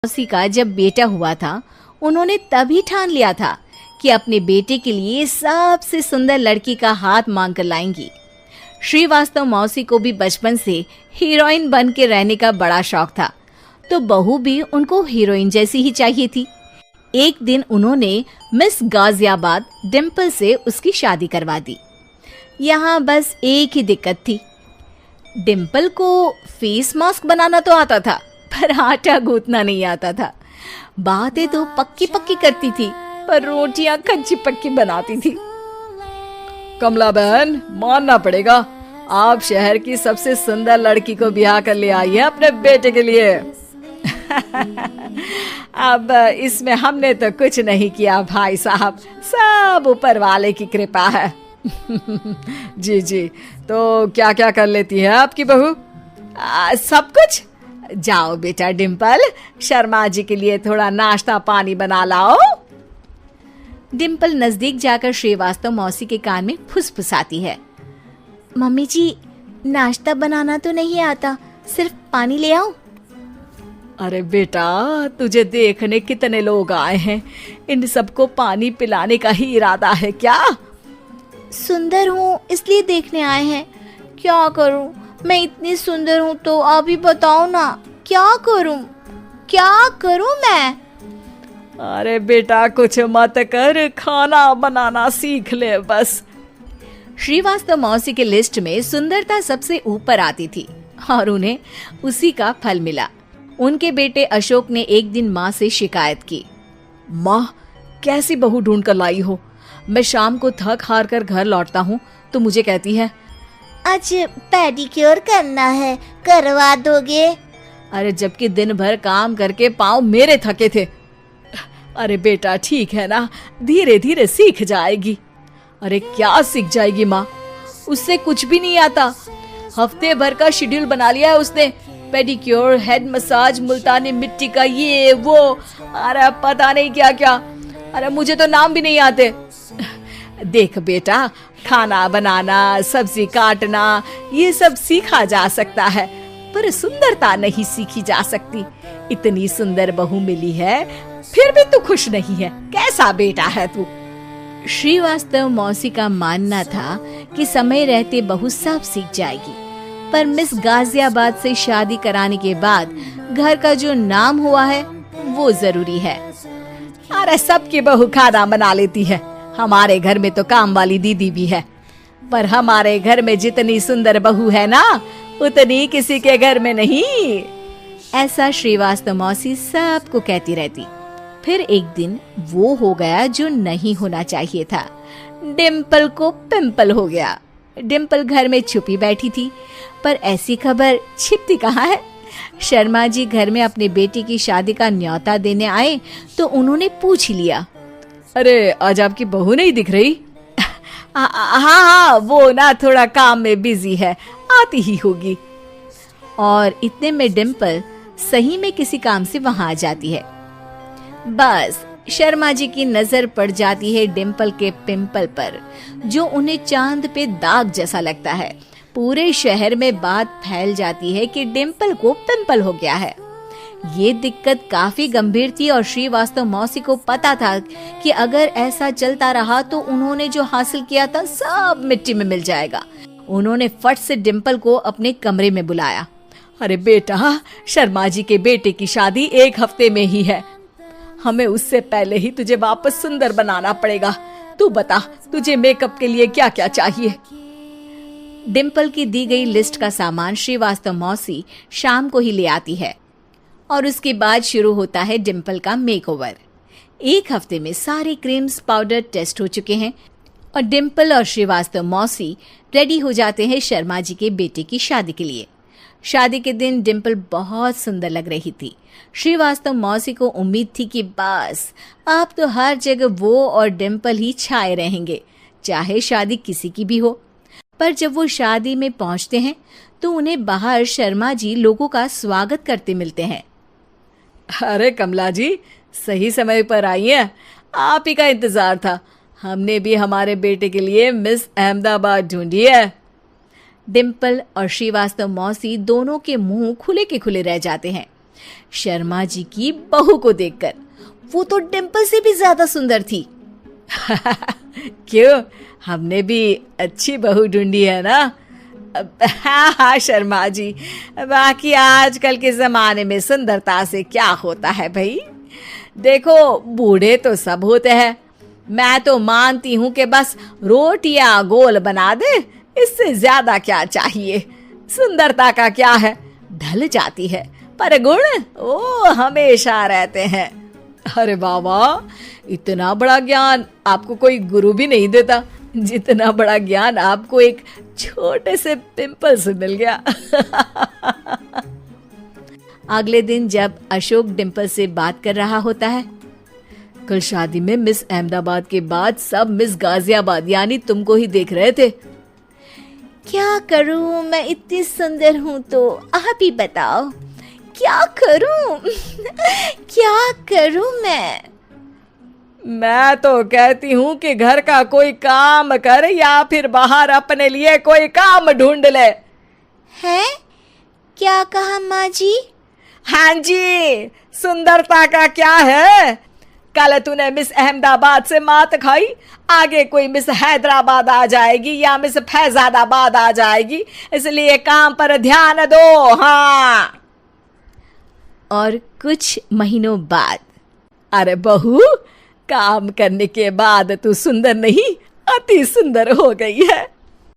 मौसी का जब बेटा हुआ था, उन्होंने तभी ठान लिया था कि अपने बेटे के लिए सबसे सुंदर लड़की का हाथ मांग कर लाएंगी। श्रीवास्तव मौसी को भी बचपन से हीरोइन बन के रहने का बड़ा शौक था, तो बहू भी उनको हीरोइन जैसी ही चाहिए थी। एक दिन उन्होंने मिस गाजियाबाद डिम्पल से उसकी शादी करवा दी। यहाँ बस एक ही दिक्कत थी, डिम्पल को फेस मास्क बनाना तो आता था, पर आटा गूंथना नहीं आता था। बातें तो पक्की पक्की करती थी, पर रोटियां कच्ची पक्की बनाती थी। कमला बहन, मानना पड़ेगा, आप शहर की सबसे सुंदर लड़की को ब्याह कर ले आई है अपने बेटे के लिए। अब इसमें हमने तो कुछ नहीं किया भाई साहब, सब ऊपर वाले की कृपा है। जी जी, तो क्या क्या कर लेती है आपकी बहू? सब कुछ। जाओ बेटा डिम्पल, शर्मा जी के लिए थोड़ा नाश्ता पानी बना लाओ। डिम्पल नजदीक जाकर श्रीवास्तव मौसी के कान में फुसफुसाती है। मम्मी जी, नाश्ता बनाना तो नहीं आता, सिर्फ पानी ले आओ। अरे बेटा, तुझे देखने कितने लोग आए हैं, इन सबको पानी पिलाने का ही इरादा है क्या? सुंदर हूँ इसलिए देखने आए हैं। क्या करूँ, मैं इतनी सुंदर हूँ तो आप ही बताओ ना, क्या करूँ मैं? अरे बेटा, कुछ मत कर, खाना बनाना सीख ले बस। श्रीवास्तव मौसी के लिस्ट में सुंदरता सबसे ऊपर आती थी और उन्हें उसी का फल मिला। उनके बेटे अशोक ने एक दिन माँ से शिकायत की। माँ, कैसी बहू ढूंढ कर लाई हो? मैं शाम को थक हार कर घर लौटता हूँ तो मुझे कहती है, आज पेडिक्योर करना है, करवा दोगे? अरे जबकि दिन भर काम करके पाँव मेरे थके थे। अरे बेटा ठीक है ना, धीरे धीरे सीख जाएगी। अरे क्या सीख जाएगी माँ, उससे कुछ भी नहीं आता। हफ्ते भर का शेड्यूल बना लिया है उसने, पेडिक्योर, हेड मसाज, मुल्तानी मिट्टी का ये वो, अरे पता नहीं क्या क्या। अरे मुझे तो नाम भी नहीं आते। देख बेटा, खाना बनाना, सब्जी काटना, ये सब सीखा जा सकता है, पर सुंदरता नहीं सीखी जा सकती। इतनी सुंदर बहू मिली है, फिर भी तू खुश नहीं है, कैसा बेटा है तू? श्रीवास्तव मौसी का मानना था कि समय रहते बहू सब सीख जाएगी, पर मिस गाजियाबाद से शादी कराने के बाद घर का जो नाम हुआ है वो जरूरी है। अरे सबकी बहू खाना बना लेती है, हमारे घर में तो काम वाली दीदी भी है, पर हमारे घर में जितनी सुंदर बहू है ना, उतनी किसी के घर में नहीं। ऐसा श्रीवास्तव मौसी सबको कहती रहती। फिर एक दिन वो हो गया जो नहीं होना चाहिए था, डिम्पल को पिंपल हो गया। डिम्पल घर में छुपी बैठी थी, पर ऐसी खबर छिपती कहाँ है। शर्मा जी घर में अपने बेटी की शादी का न्योता देने आए तो उन्होंने पूछ लिया, अरे आज आपकी बहू नहीं दिख रही? हाँ, वो ना थोड़ा काम में बिजी है, आती ही होगी। और इतने में डिम्पल सही में किसी काम से वहां आ जाती है। बस शर्मा जी की नजर पड़ जाती है डिम्पल के पिंपल पर, जो उन्हें चांद पे दाग जैसा लगता है। पूरे शहर में बात फैल जाती है कि डिम्पल को पिंपल हो गया है। ये दिक्कत काफी गंभीर थी और श्रीवास्तव मौसी को पता था कि अगर ऐसा चलता रहा तो उन्होंने जो हासिल किया था सब मिट्टी में मिल जाएगा। उन्होंने फट से डिम्पल को अपने कमरे में बुलाया। अरे बेटा, शर्मा जी के बेटे की शादी एक हफ्ते में ही है, हमें उससे पहले ही तुझे वापस सुंदर बनाना पड़ेगा। तू बता, तुझे मेकअप के लिए क्या क्या चाहिए? डिम्पल की दी गई लिस्ट का सामान श्रीवास्तव मौसी शाम को ही ले आती है और उसके बाद शुरू होता है डिम्पल का मेकओवर। एक हफ्ते में सारे क्रीम्स पाउडर टेस्ट हो चुके हैं और डिम्पल और श्रीवास्तव मौसी रेडी हो जाते हैं शर्मा जी के बेटे की शादी के लिए। शादी के दिन डिम्पल बहुत सुंदर लग रही थी। श्रीवास्तव मौसी को उम्मीद थी कि बस अब तो हर जगह वो और डिम्पल ही छाए रहेंगे, चाहे शादी किसी की भी हो। पर जब वो शादी में पहुंचते हैं तो उन्हें बाहर शर्मा जी लोगों का स्वागत करते मिलते हैं। अरे कमला जी, सही समय पर आई हैं, आप ही का इंतजार था। हमने भी हमारे बेटे के लिए मिस अहमदाबाद ढूंढी है। डिम्पल और श्रीवास्तव मौसी दोनों के मुंह खुले के खुले रह जाते हैं। शर्मा जी की बहू को देखकर। वो तो डिम्पल से भी ज्यादा सुंदर थी। क्यों, हमने भी अच्छी बहू ढूंढी है ना? हाँ हाँ शर्मा जी, बाकी आजकल के जमाने में सुंदरता से क्या होता है भाई। देखो, बूढ़े तो सब होते हैं। मैं तो मानती हूँ कि बस रोटियां गोल बना दे, इससे ज्यादा क्या चाहिए। सुंदरता का क्या है, ढल जाती है, पर गुण वो हमेशा रहते हैं। अरे बाबा, इतना बड़ा ज्ञान आपको कोई गुरु भी नहीं देता जितना बड़ा ज्ञान आपको एक छोटे से पिंपल से मिल गया। अगले दिन जब अशोक डिम्पल से बात कर रहा होता है, कल शादी में मिस अहमदाबाद के बाद सब मिस गाजियाबाद यानी तुमको ही देख रहे थे। क्या करूं, मैं इतनी सुंदर हूं तो आप ही बताओ क्या करूं। क्या करूं मैं तो कहती हूँ कि घर का कोई काम कर या फिर बाहर अपने लिए कोई काम ढूंढ ले। है? क्या कहा माँ जी? हाँ जी, सुंदरता का क्या है। कल तूने मिस अहमदाबाद से मात खाई, आगे कोई मिस हैदराबाद आ जाएगी या मिस फैजादाबाद आ जाएगी, इसलिए काम पर ध्यान दो। हाँ। और कुछ महीनों बाद, अरे बहू, काम करने के बाद तू सुंदर नहीं, अति सुंदर हो गई है।